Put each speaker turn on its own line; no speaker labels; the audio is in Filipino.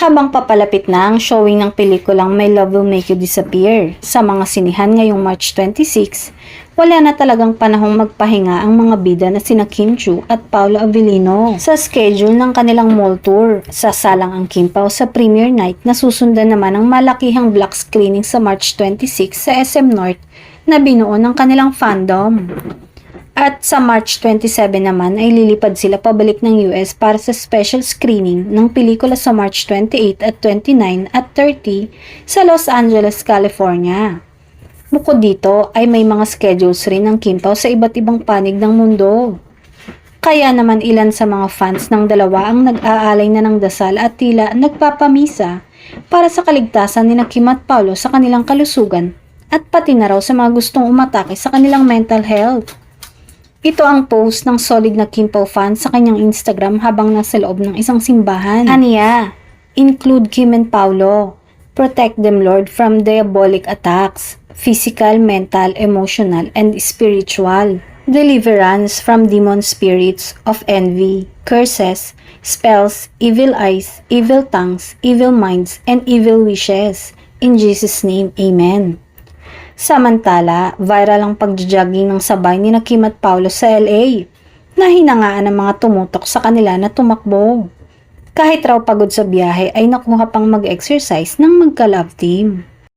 Habang papalapit na ang showing ng pelikulang My Love Will Make You Disappear sa mga sinihan ngayong March 26, wala na talagang panahong magpahinga ang mga bida na sina Kim Chiu at Paolo Avellino sa schedule ng kanilang mall tour. Sasalang ang Kim Pao sa premiere night na susundan naman ng malakihang block screening sa March 26 sa SM North na binuo ng kanilang fandom. At sa March 27 naman ay lilipad sila pabalik ng US para sa special screening ng pelikula sa March 28 at 29 at 30 sa Los Angeles, California. Bukod dito ay may mga schedules rin ng Kim Pao sa iba't ibang panig ng mundo. Kaya naman ilan sa mga fans ng dalawa ang nag-aalay na ng dasal at tila nagpapamisa para sa kaligtasan ni Kim at Paolo sa kanilang kalusugan at pati na raw sa mga gustong umatake sa kanilang mental health. Ito ang post ng solid na Kim Pao fan sa kanyang Instagram habang nasa loob ng isang simbahan. Aniya, include Kim and Paolo. Protect them, Lord, from diabolic attacks, physical, mental, emotional, and spiritual. Deliverance from demon spirits of envy, curses, spells, evil eyes, evil tongues, evil minds, and evil wishes. In Jesus' name, Amen. Samantala, viral ang pagja-jogging ng sabay ni Kim at Paolo sa LA na hinangaan ng mga tumutok sa kanila na tumakbo. Kahit raw pagod sa biyahe ay nakuha pang mag-exercise ng magka-love team.